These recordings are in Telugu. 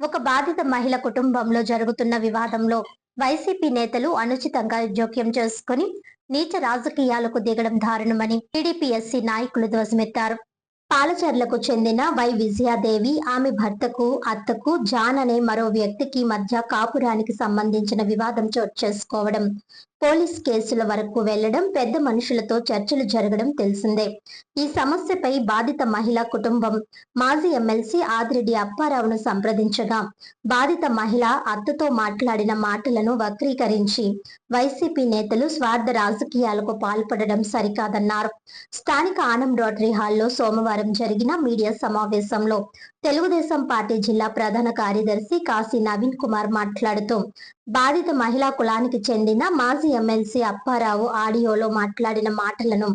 ఒక బాధిత మహిళ కుటుంబంలో జరుగుతున్న వివాదంలో వైసీపీ నేతలు అనుచితంగా జోక్యం చేసుకుని నీచ రాజకీయాలకు దిగడం దారుణమని టీడీపీఎస్సీ నాయకులు ధ్వజమెత్తారు. పాలచర్లకు చెందిన వై విజయాదేవి ఆమె భర్తకు అత్తకు జాన్ అనే మరో వ్యక్తికి మధ్య కాపురానికి సంబంధించిన వివాదం చోటు చేసుకోవడం, పోలీస్ కేసుల వరకు వెళ్లడం, పెద్ద మనుషులతో చర్చలు జరగడం తెలిసిందే. ఈ సమస్యపై బాధిత మహిళ కుటుంబం మాజీ ఎమ్మెల్సీ ఆదిరెడ్డి అప్పారావును సంప్రదించగా బాధిత మహిళ అత్తతో మాట్లాడిన మాటలను వక్రీకరించి వైసీపీ నేతలు స్వార్థ రాజకీయాలకు పాల్పడడం సరికాదన్నారు. స్థానిక ఆనం రోటరీ హాల్లో సోమవారం జరిగిన మీడియా సమావేశంలో తెలుగుదేశం పార్టీ జిల్లా ప్రధాన కార్యదర్శి కాశీ నవీన్ కుమార్ మాట్లాడుతూ బాధిత మహిళా కులానికి చెందిన మాజీ ఎమ్మెల్సీ అప్పారావు ఆడియోలో మాట్లాడిన మాటలను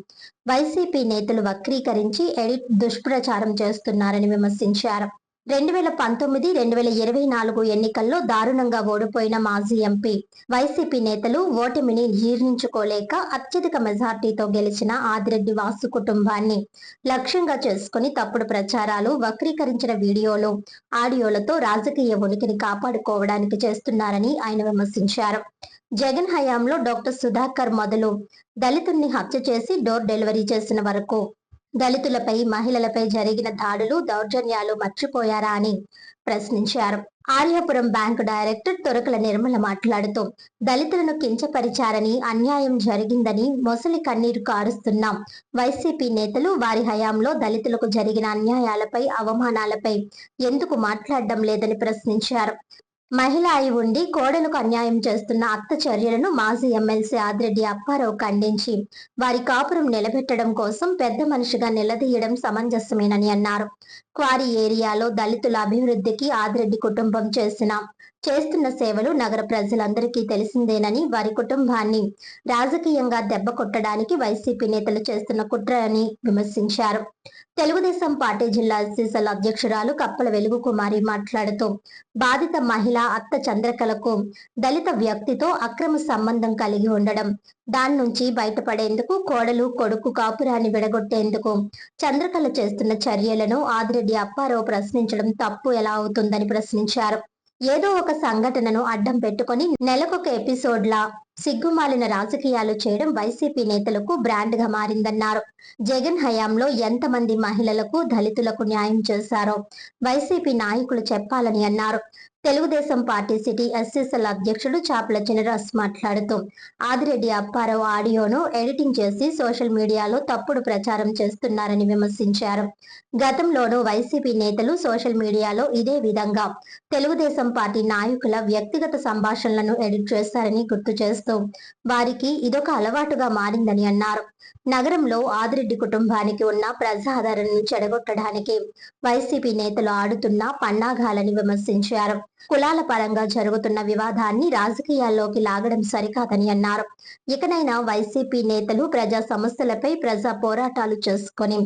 వైసీపీ నేతలు వక్రీకరించి ఎడిట్ దుష్ప్రచారం చేస్తున్నారని విమర్శించారు. 2019-2024 ఎన్నికల్లో దారుణంగా ఓడిపోయిన మాజీ ఎంపీ వైసీపీ నేతలు ఓటమిని జీర్ణించుకోలేక అత్యధిక మెజార్టీతో గెలిచిన ఆదిరెడ్డి వాసు కుటుంబాన్ని లక్ష్యంగా చేసుకుని తప్పుడు ప్రచారాలు, వక్రీకరించిన వీడియోలు, ఆడియోలతో రాజకీయ ఉనికిని కాపాడుకోవడానికి చేస్తున్నారని ఆయన విమర్శించారు. జగన్ హయాంలో డాక్టర్ సుధాకర్ మొదలు దళితుల్ని హత్య చేసి డోర్ డెలివరీ చేసిన వరకు దళితులపై, మహిళలపై జరిగిన దాడులు, దౌర్జన్యాలు మర్చిపోయారా అని ప్రశ్నించారు. ఆర్యాపురం బ్యాంకు డైరెక్టర్ తొరకల నిర్మల మాట్లాడుతూ దళితులను కించపరిచారని, అన్యాయం జరిగిందని మొసలి కన్నీరు కారుస్తున్నాం. వైసీపీ నేతలు వారి హయాంలో దళితులకు జరిగిన అన్యాయాలపై, అవమానాలపై ఎందుకు మాట్లాడడం లేదని ప్రశ్నించారు. మహిళ అయి ఉండి కోడలకు అన్యాయం చేస్తున్న అత్త చర్యలను మాజీ ఎమ్మెల్సీ ఆదిరెడ్డి అప్పారావు ఖండించి వారి కాపురం నిలబెట్టడం కోసం పెద్ద మనిషిగా నిలదీయడం సమంజసమేనని అన్నారు. క్వారీ ఏరియాలో దళితుల అభివృద్ధికి ఆదిరెడ్డి కుటుంబం చేస్తున్న సేవలు నగర ప్రజలందరికీ తెలిసిందేనని, వారి కుటుంబాన్ని రాజకీయంగా దెబ్బ కొట్టడానికి వైసీపీ నేతలు చేస్తున్న కుట్రని విమర్శించారు. తెలుగుదేశం పార్టీ జిల్లా ఎస్సీసీఎల్ అధ్యక్షురాలు కప్పల వెలుగు కుమారి మాట్లాడుతూ బాధిత మహిళ అత్త చంద్రకళకు దళిత వ్యక్తితో అక్రమ సంబంధం కలిగి ఉండడం, దాని నుంచి బయటపడేందుకు కోడలు, కొడుకు కాపురాన్ని విడగొట్టేందుకు చంద్రకళ చేస్తున్న చర్యలను ఆదిరెడ్డి అప్పారావు ప్రశ్నించడం తప్పు ఎలా అవుతుందని ప్రశ్నించారు. ఏదో ఒక సంఘటనను అడ్డం పెట్టుకుని నెలకొక ఎపిసోడ్లా సిగ్గుమాలిన రాజకీయాలు చేయడం వైసీపీ నేతలకు బ్రాండ్ గా మారిందన్నారు. జగన్ హయాంలో ఎంతమంది మహిళలకు, దళితులకు న్యాయం చేశారో వైసీపీ నాయకులు చెప్పాలని అన్నారు. తెలుగుదేశం పార్టీ సిటీ ఎస్సీసీఎల్ అధ్యక్షుడు చాపల చినరాజ్ మాట్లాడుతూ ఆదిరెడ్డి అప్పారావు ఆడియోను ఎడిటింగ్ చేసి సోషల్ మీడియాలో తప్పుడు ప్రచారం చేస్తున్నారని విమర్శించారు. గతంలోనూ వైసీపీ నేతలు సోషల్ మీడియాలో ఇదే విధంగా తెలుగుదేశం పార్టీ నాయకుల వ్యక్తిగత సంభాషణలను ఎడిట్ చేశారని గుర్తు చేస్తూ వారికి ఇదొక అలవాటుగా మారిందని అన్నారు. నగరంలో ఆదిరెడ్డి కుటుంబానికి ఉన్న ప్రజాదరణను చెడగొట్టడానికి వైసీపీ నేతలు ఆడుతున్న పన్నాగాలని విమర్శించారు. కులాల పరంగా జరుగుతున్న వివాదాన్ని రాజకీయాల్లోకి లాగడం సరికాదని అన్నారు. ఇకనైనా వైసీపీ నేతలు ప్రజా సమస్యలపై ప్రజా పోరాటాలు చేసుకుని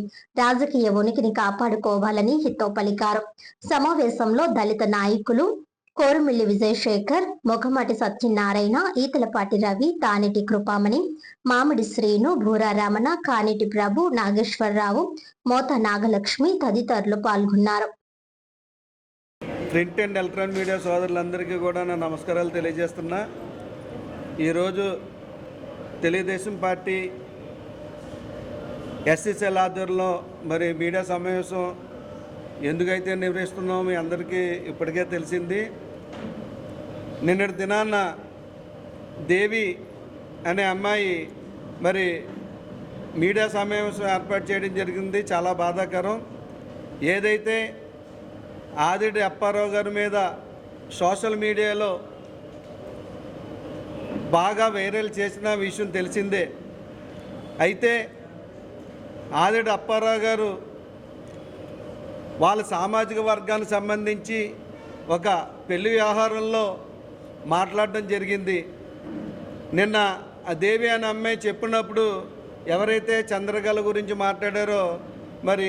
రాజకీయ ఉనికిని కాపాడుకోవాలని హితవు పలికారు. సమావేశంలో దళిత నాయకులు కోరుమిల్లి విజయశేఖర్, మొగమాటి సత్యనారాయణ, ఈతలపాటి రవి, తానేటి కృపామణి, మామిడి శ్రీను, భూరా రమణ, కానేటి ప్రభు, నాగేశ్వరరావు, మోత నాగలక్ష్మి తదితరులు పాల్గొన్నారు. ప్రింట్ అండ్ ఎలక్ట్రానిక్ మీడియా సోదరులందరికీ కూడా నా నమస్కారాలు తెలియజేస్తున్నా. ఈరోజు తెలుగుదేశం పార్టీ ఎస్సీసీఎల్ ఆధ్వర్యంలో మరి మీడియా సమావేశం ఎందుకైతే నిర్వహిస్తున్నామో మీ అందరికీ ఇప్పటికే తెలిసింది. నిన్నటి దినాన్న దేవి అనే అమ్మాయి మరి మీడియా సమావేశం ఏర్పాటు చేయడం జరిగింది. చాలా బాధాకరం. ఏదైతే ఆదిరెడ్డి అప్పారావు గారి మీద సోషల్ మీడియాలో బాగా వైరల్ చేసిన విషయం తెలిసిందే. అయితే ఆదిరెడ్డి అప్పారావు గారు వాళ్ళ సామాజిక వర్గానికి సంబంధించి ఒక పెళ్లి వ్యవహారంలో మాట్లాడడం జరిగింది. నిన్న ఆ దేవి అనే అమ్మాయి చెప్పినప్పుడు ఎవరైతే చంద్రకళ గురించి మాట్లాడారో మరి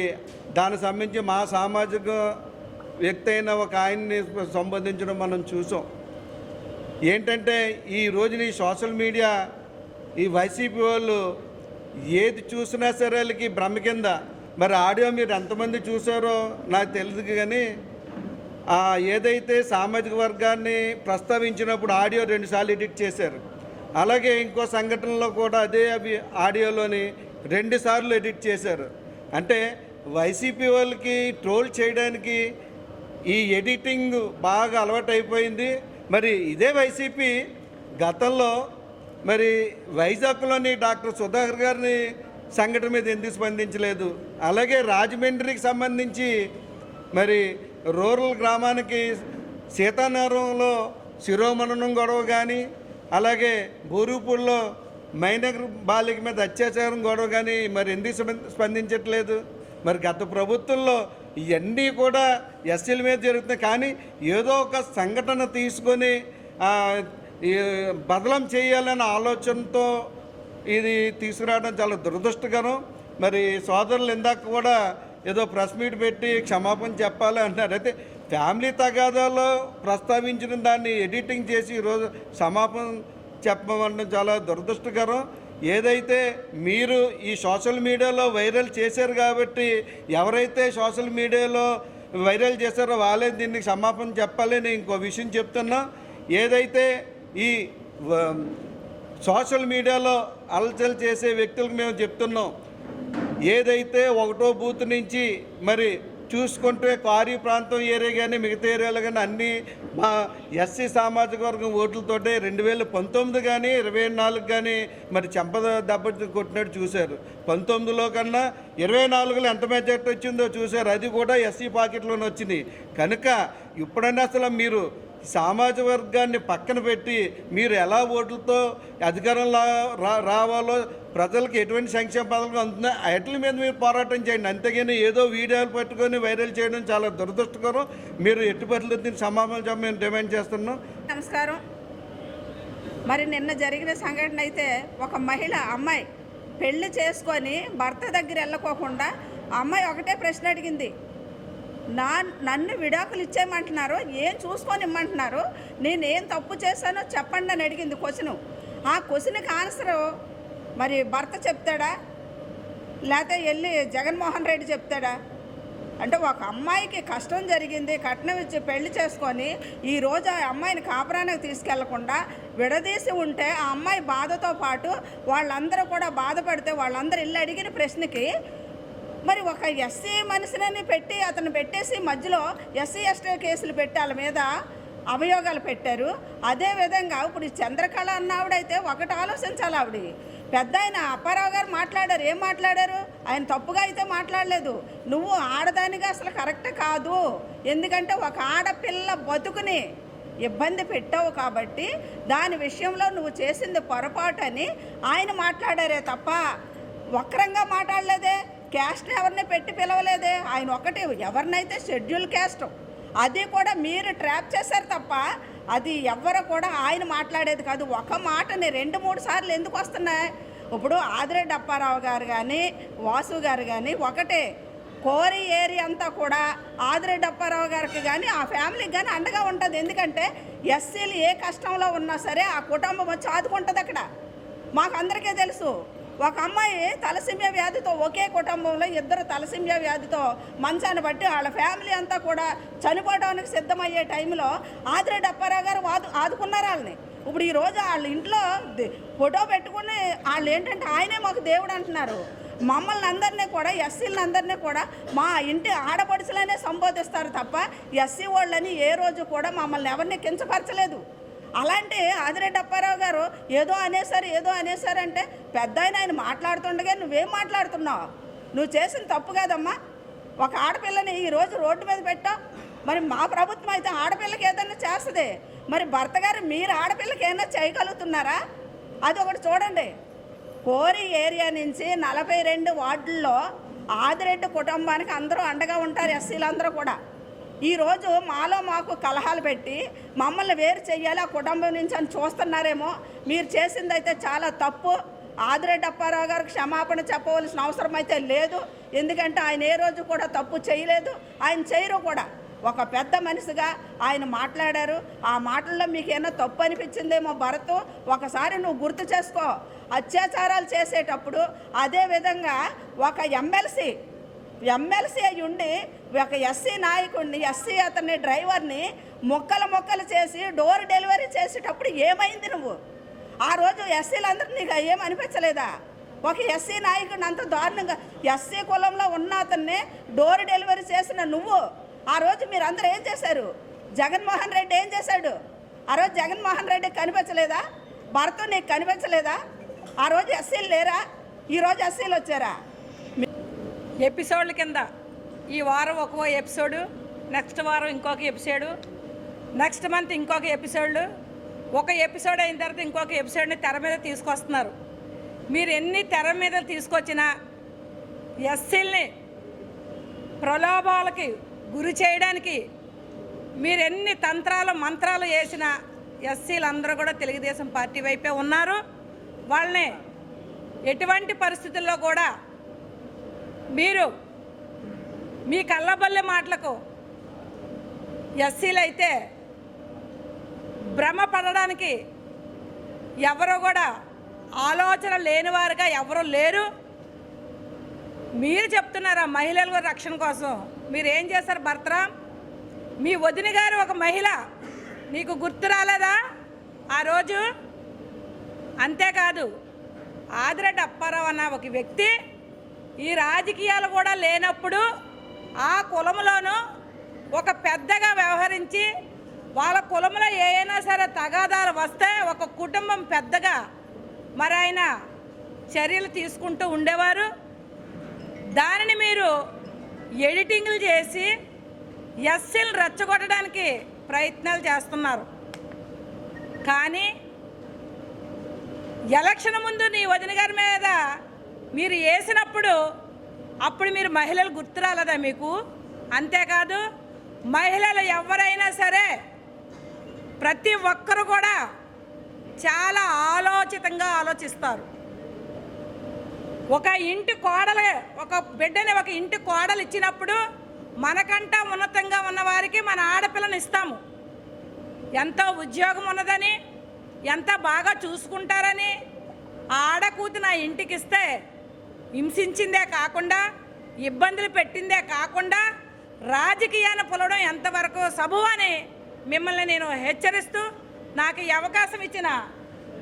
దానికి సంబంధించి మా సామాజిక వ్యక్తి అయిన ఒక ఆయన్ని సంబోధించడం మనం చూసాం. ఏంటంటే ఈ రోజున ఈ సోషల్ మీడియా ఈ వైసీపీ వాళ్ళు ఏది చూసినా సరే వాళ్ళకి భ్రమ కింద. మరి ఆడియో మీరు ఎంతమంది చూసారో నాకు తెలియదు, కానీ ఏదైతే సామాజిక వర్గాన్ని ప్రస్తావించినప్పుడు ఆడియో 2 సార్లు ఎడిట్ చేశారు. అలాగే ఇంకో సంఘటనలో కూడా అదే ఆడియోలోని 2 సార్లు ఎడిట్ చేశారు. అంటే వైసీపీ వాళ్ళకి ట్రోల్ చేయడానికి ఈ ఎడిటింగ్ బాగా అలవాటైపోయింది. మరి ఇదే వైసీపీ గతంలో మరి వైజాగ్లోని డాక్టర్ సుధాకర్ గారిని సంఘటన మీద ఎందుకు స్పందించలేదు? అలాగే రాజమండ్రికి సంబంధించి మరి రూరల్ గ్రామానికి సీతానగరంలో శిరోమణనం గొడవ కానీ, అలాగే బూరుపూడిలో మైనర్ బాలిక మీద అత్యాచారం గొడవ కానీ మరి ఎందుకు స్పందించట్లేదు? మరి గత ప్రభుత్వంలో ఇవన్నీ కూడా ఎస్సీల మీద జరుగుతున్నాయి. కానీ ఏదో ఒక సంఘటన తీసుకొని బదలం చేయాలనే ఆలోచనతో ఇది తీసుకురావడం చాలా దురదృష్టకరం. మరి సోదరులు ఇందాక కూడా ఏదో ప్రెస్ మీట్ పెట్టి క్షమాపణ చెప్పాలి అంటున్నారు. అయితే ఫ్యామిలీ తగాదాలో ప్రస్తావించిన దాన్ని ఎడిటింగ్ చేసి ఈరోజు క్షమాపణ చెప్పడం చాలా దురదృష్టకరం. ఏదైతే మీరు ఈ సోషల్ మీడియాలో వైరల్ చేశారు కాబట్టి ఎవరైతే సోషల్ మీడియాలో వైరల్ చేశారో వాళ్ళే దీనికి క్షమాపణ చెప్పాలి. నేను ఇంకో విషయం చెప్తున్నా. ఏదైతే ఈ సోషల్ మీడియాలో అలచల్ చేసే వ్యక్తులకు మేము చెప్తున్నాం, ఏదైతే 1వ బూత్ నుంచి మరి చూసుకుంటే కారీ ప్రాంతం ఏరియా కానీ మిగతా ఏరియాలు కానీ అన్నీ మా ఎస్సీ సామాజిక వర్గం ఓట్లతోటే 2019 కానీ 24 కానీ మరి చెంప దెబ్బ కొట్టినట్టు చూశారు. 19లో కన్నా 24లో ఎంత మెజార్టీ వచ్చిందో చూశారు. అది కూడా ఎస్సీ పాకెట్లోనే వచ్చింది. కనుక ఇప్పుడైనా అసలు మీరు సామాజిక వర్గాన్ని పక్కన పెట్టి మీరు ఎలా ఓట్లతో అధికారంలో రావాలో, ప్రజలకు ఎటువంటి సంక్షేమ పథకాలు అందుతున్నాయి వాటి మీద మీరు పోరాటం చేయండి. అంతేగాని ఏదో వీడియోలు పట్టుకొని వైరల్ చేయడం చాలా దురదృష్టకరం. మీరు ఎట్టి పరిస్థితుల్లో దీనికి సమాధానం మేము డిమాండ్ చేస్తున్నాం. నమస్కారం. మరి నిన్న జరిగిన సంఘటన అయితే ఒక మహిళ అమ్మాయి పెళ్లి చేసుకొని భర్త దగ్గర వెళ్ళకోకుండా అమ్మాయి ఒకటే ప్రశ్న అడిగింది, నన్ను విడాకులు ఇచ్చేయమంటున్నారు, ఏం చూసుకొని ఇమ్మంటున్నారు, నేనేం తప్పు చేశానో చెప్పండి అని అడిగింది క్వశ్చను. ఆ క్వశ్చన్కి ఆన్సరు మరి భర్త చెప్తాడా లేకపోతే వెళ్ళి జగన్మోహన్ రెడ్డి చెప్తాడా? అంటే ఒక అమ్మాయికి కష్టం జరిగింది, కట్నం ఇచ్చి పెళ్లి చేసుకొని ఈరోజు ఆ అమ్మాయిని కాపురానికి తీసుకెళ్లకుండా విడదీసి ఉంటే ఆ అమ్మాయి బాధతో పాటు వాళ్ళందరూ కూడా బాధపడితే వాళ్ళందరూ ఇల్లు అడిగిన ప్రశ్నకి మరి ఒక ఎస్సీ మనిషిని పెట్టి అతను పెట్టేసి మధ్యలో ఎస్సీ ఎస్టీ కేసులు పెట్టి వాళ్ళ మీద అభియోగాలు పెట్టారు. అదేవిధంగా ఇప్పుడు చంద్రకళ అన్నావిడైతే ఒకటి ఆలోచించాలి. ఆవిడ పెద్ద ఆయన అప్పారావు గారు మాట్లాడారు. ఏం మాట్లాడారు? ఆయన తప్పుగా అయితే మాట్లాడలేదు. నువ్వు ఆడదానిగా అసలు కరెక్ట్ కాదు, ఎందుకంటే ఒక ఆడపిల్ల బతుకుని ఇబ్బంది పెట్టావు కాబట్టి దాని విషయంలో నువ్వు చేసింది పొరపాటు అని ఆయన మాట్లాడారే తప్ప వక్రంగా మాట్లాడలేదే. క్యాస్ట్ని ఎవరిని పెట్టి పిలవలేదే. ఆయన ఒకటి ఎవరినైతే షెడ్యూల్ క్యాస్ట్ అది కూడా మీరు ట్రాప్ చేశారు తప్ప అది ఎవరు కూడా ఆయన మాట్లాడేది కాదు. ఒక మాటని 2-3 సార్లు ఎందుకు వస్తున్నాయి? ఇప్పుడు ఆదిరెడ్డి అప్పారావు గారు కానీ వాసు గారు కానీ ఒకటే కోరి ఏరియా అంతా కూడా ఆదిరెడ్డి అప్పారావు గారికి కానీ ఆ ఫ్యామిలీకి కానీ అండగా ఉంటుంది. ఎందుకంటే ఎస్సీలు ఏ కష్టంలో ఉన్నా సరే ఆ కుటుంబం వచ్చి ఆదుకుంటుంది. అక్కడ మాకు అందరికీ తెలుసు. ఒక అమ్మాయి తలసిమియా వ్యాధితో ఒకే కుటుంబంలో 2 తలసిమియా వ్యాధితో మంచాన్ని బట్టి వాళ్ళ ఫ్యామిలీ అంతా కూడా చనిపోవడానికి సిద్ధమయ్యే టైంలో ఆదిరెడ్డి అప్పారావు గారు ఆదుకున్నారు వాళ్ళని. ఇప్పుడు ఈరోజు వాళ్ళ ఇంట్లో ఫోటో పెట్టుకుని వాళ్ళు ఏంటంటే ఆయనే మాకు దేవుడు అంటున్నారు. మమ్మల్ని అందరినీ కూడా ఎస్సీలను అందరినీ కూడా మా ఇంటి ఆడపడుచులనే సంబోధిస్తారు తప్ప ఎస్సీ వాళ్ళని ఏ రోజు కూడా మమ్మల్ని ఎవరిని కించపరచలేదు. అలాంటి ఆదిరెడ్డి అప్పారావు గారు ఏదో అనేసారంటే పెద్ద ఆయన మాట్లాడుతుండగా నువ్వేం మాట్లాడుతున్నావు? నువ్వు చేసిన తప్పు కాదమ్మా. ఒక ఆడపిల్లని ఈరోజు రోడ్డు మీద పెట్టావు. మరి మా ప్రభుత్వం అయితే ఆడపిల్లకి ఏదైనా చేస్తుంది. మరి భర్త గారు మీరు ఆడపిల్లకి ఏమైనా చేయగలుగుతున్నారా? అది ఒకటి చూడండి. కోరి ఏరియా నుంచి 42 వార్డుల్లో ఆదిరెడ్డి కుటుంబానికి అందరూ అండగా ఉంటారు. ఎస్సీలందరూ కూడా ఈరోజు మాకు కలహాలు పెట్టి మమ్మల్ని వేరు చెయ్యాలి ఆ కుటుంబం నుంచి అని చూస్తున్నారేమో. మీరు చేసింది అయితే చాలా తప్పు. ఆదిరెడ్డి అప్పారావు గారికి క్షమాపణ చెప్పవలసిన అవసరం అయితే లేదు. ఎందుకంటే ఆయన ఏ రోజు కూడా తప్పు చేయలేదు, ఆయన చేయరు కూడా. ఒక పెద్ద మనిషిగా ఆయన మాట్లాడారు. ఆ మాటల్లో మీకు ఏమైనా తప్పు అనిపించిందేమో భరత్, ఒకసారి నువ్వు గుర్తు చేసుకో. అత్యాచారాలు చేసేటప్పుడు అదేవిధంగా ఒక ఎమ్మెల్సీ ఎమ్మెల్సీ అయి ఉండి ఒక ఎస్సీ నాయకుడిని, ఎస్సీ అతన్ని డ్రైవర్ని మొక్కలు చేసి డోర్ డెలివరీ చేసేటప్పుడు ఏమైంది నువ్వు? ఆ రోజు ఎస్సీలందరూ నీకు ఏం అనిపించలేదా? ఒక ఎస్సీ నాయకుడిని అంత దారుణంగా ఎస్సీ కులంలో ఉన్న అతన్ని డోర్ డెలివరీ చేసిన నువ్వు ఆ రోజు మీరందరూ ఏం చేశారు? జగన్మోహన్ రెడ్డి ఏం చేశాడు? ఆ రోజు జగన్మోహన్ రెడ్డికి కనిపించలేదా? భర్త నీకు కనిపించలేదా? ఆ రోజు ఎస్సీలు లేరా? ఈరోజు ఎస్సీలు వచ్చారా? ఎపిసోడ్ల కింద ఈ వారం ఒక్కో ఎపిసోడు, నెక్స్ట్ వారం ఇంకొక ఎపిసోడు, నెక్స్ట్ మంత్ ఇంకొక ఎపిసోడ్లు, ఒక ఎపిసోడ్ అయిన తర్వాత ఇంకొక ఎపిసోడ్ని తెర మీద తీసుకొస్తున్నారు. మీరు ఎన్ని తెర మీద తీసుకొచ్చినా ఎస్సీల్ని ప్రలోభాలకి గురి చేయడానికి మీరు ఎన్ని తంత్రాలు మంత్రాలు వేసినా ఎస్సీలు అందరూ కూడా తెలుగుదేశం పార్టీ వైపే ఉన్నారు. వాళ్ళని ఎటువంటి పరిస్థితుల్లో కూడా మీరు మీ కళ్ళబల్లె మాటలకు ఎస్సీలు అయితే భ్రమ పడడానికి ఎవరో కూడా ఆలోచన లేనివారుగా ఎవరు లేరు. మీరు చెప్తున్నారా మహిళల రక్షణ కోసం? మీరు ఏం చేశారు భర్తరా? మీ వదిన గారు ఒక మహిళ, నీకు గుర్తు రాలేదా ఆ రోజు? అంతేకాదు ఆదిరెడ్డి అప్పారావు అన్న ఒక వ్యక్తి ఈ రాజకీయాలు కూడా లేనప్పుడు ఆ కులంలోనూ ఒక పెద్దగా వ్యవహరించి వాళ్ళ కులంలో ఏమైనా సరే తగాదాలు వస్తే ఒక కుటుంబం పెద్దగా మరి ఆయన చర్యలు తీసుకుంటూ ఉండేవారు. దానిని మీరు ఎడిటింగ్లు చేసి ఎస్సీలు రెచ్చగొట్టడానికి ప్రయత్నాలు చేస్తున్నారు. కానీ ఎలక్షన్ ముందు నీ వదిన గారి మీద మీరు వేసినప్పుడు అప్పుడు మీరు మహిళలు గుర్తు రాలేదా మీకు? అంతేకాదు మహిళలు ఎవరైనా సరే ప్రతి ఒక్కరు కూడా చాలా ఆలోచితంగా ఆలోచిస్తారు. ఒక ఇంటి కోడలు, ఒక బిడ్డని ఒక ఇంటి కోడలు ఇచ్చినప్పుడు మనకంటా ఉన్నతంగా ఉన్న వారికి మన ఆడపిల్లని ఇస్తాము. ఎంతో ఉద్యోగం ఉన్నదని, ఎంత బాగా చూసుకుంటారని ఆ ఆడకూతురు నా ఇంటికి ఇస్తే హింసించిందే కాకుండా, ఇబ్బందులు పెట్టిందే కాకుండా రాజకీయాన్ని పొలవడం ఎంతవరకు సబు అని మిమ్మల్ని నేను హెచ్చరిస్తూ నాకు ఈ అవకాశం ఇచ్చిన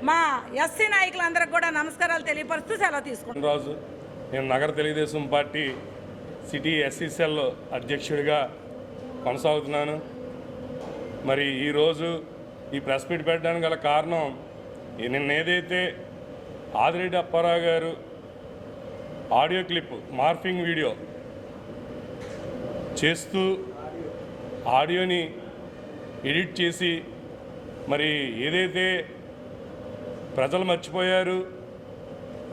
మా ఎస్సీ నాయకులందరికీ కూడా నమస్కారాలు తెలియపరుస్తూ సెలవు తీసుకుంటాను. రాజు, నేను నగర Telugu Desam party city SC cell అధ్యక్షుడిగా కొనసాగుతున్నాను. మరి ఈరోజు ఈ ప్రెస్ మీట్ పెట్టడానికి గల కారణం, నిన్న ఏదైతే ఆదిరెడ్డి అప్పారావు గారు ఆడియో క్లిప్ మార్ఫింగ్ వీడియో చేస్తూ ఆడియోని ఎడిట్ చేసి మరి ఏదైతే ప్రజలు మర్చిపోయారు,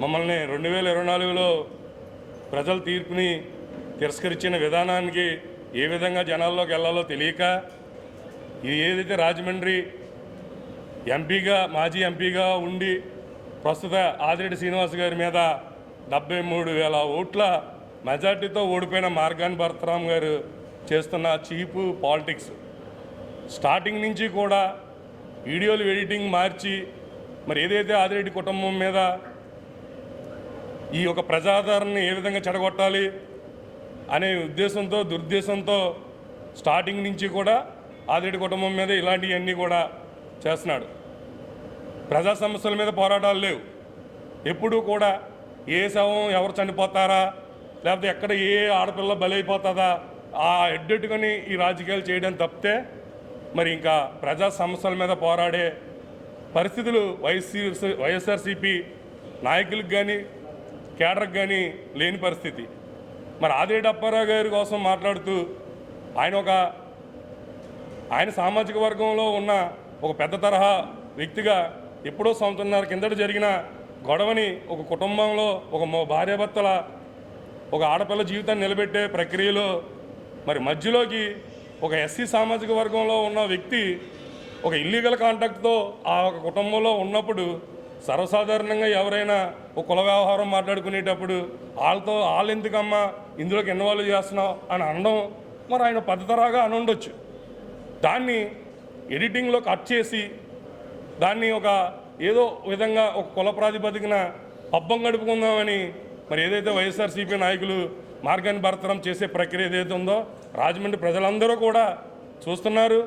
మమ్మల్ని 2024లో ప్రజల తీర్పుని తిరస్కరించిన విధానానికి ఏ విధంగా జనాల్లోకి వెళ్ళాలో తెలియక ఇది ఏదైతే రాజమండ్రి ఎంపీగా, మాజీ ఎంపీగా ఉండి ప్రస్తుత ఆదిరెడ్డి శ్రీనివాస్ గారి మీద 73,000 ఓట్ల మెజార్టీతో ఓడిపోయిన మార్గాని భరతరామ్ గారు చేస్తున్న చీపు పాలిటిక్స్, స్టార్టింగ్ నుంచి కూడా వీడియోలు ఎడిటింగ్ మార్చి మరి ఏదైతే ఆదిరెడ్డి కుటుంబం మీద ఈ యొక్క ప్రజాదరణని ఏ విధంగా చెడగొట్టాలి అనే ఉద్దేశంతో, దురుద్దేశంతో స్టార్టింగ్ నుంచి కూడా ఆదిరెడ్డి కుటుంబం మీద ఇలాంటివన్నీ కూడా చేస్తున్నాడు. ప్రజా సమస్యల మీద పోరాటాలు లేవు. ఎప్పుడూ కూడా ఏ శవం ఎవరు చనిపోతారా, లేకపోతే ఎక్కడ ఏ ఆడపిల్ల బలైపోతుందా ఆ ఎడ్డెట్టుకొని ఈ రాజకీయాలు చేయడం తప్పితే మరి ఇంకా ప్రజా సమస్యల మీద పోరాడే పరిస్థితులు వైఎస్ఆర్సీపీ నాయకులకు కానీ కేడర్కి కానీ లేని పరిస్థితి. మరి ఆదిరెడ్డి అప్పారావు గారి కోసం మాట్లాడుతూ ఆయన సామాజిక వర్గంలో ఉన్న ఒక పెద్ద తరహా వ్యక్తిగా ఎప్పుడో సంవత్సరాల కిందట జరిగిన గొడవని ఒక కుటుంబంలో ఒక భార్యాభర్తల ఒక ఆడపిల్ల జీవితాన్ని నిలబెట్టే ప్రక్రియలో మరి మధ్యలోకి ఒక ఎస్సీ సామాజిక వర్గంలో ఉన్న వ్యక్తి ఒక ఇల్లీగల్ కాంటాక్ట్తో ఆ ఒక కుటుంబంలో ఉన్నప్పుడు సర్వసాధారణంగా ఎవరైనా ఒక కుల వ్యవహారం మాట్లాడుకునేటప్పుడు వాళ్ళు ఎందుకమ్మా ఇందులోకి ఇన్వాల్వ్ చేస్తున్నావు అని అనడం మరి ఆయన పద్ధతరాగా అని ఉండొచ్చు. దాన్ని ఎడిటింగ్లో కట్ చేసి దాన్ని ఒక ఏదో విధంగా ఒక కుల ప్రాతిపదికన పబ్బం గడుపుకుందామని మరి ఏదైతే వైఎస్ఆర్సీపీ నాయకులు మార్గాన్ని భర్తనం చేసే ప్రక్రియ ఏదైతే ఉందో రాజమండ్రి ప్రజలందరూ కూడా చూస్తున్నారు.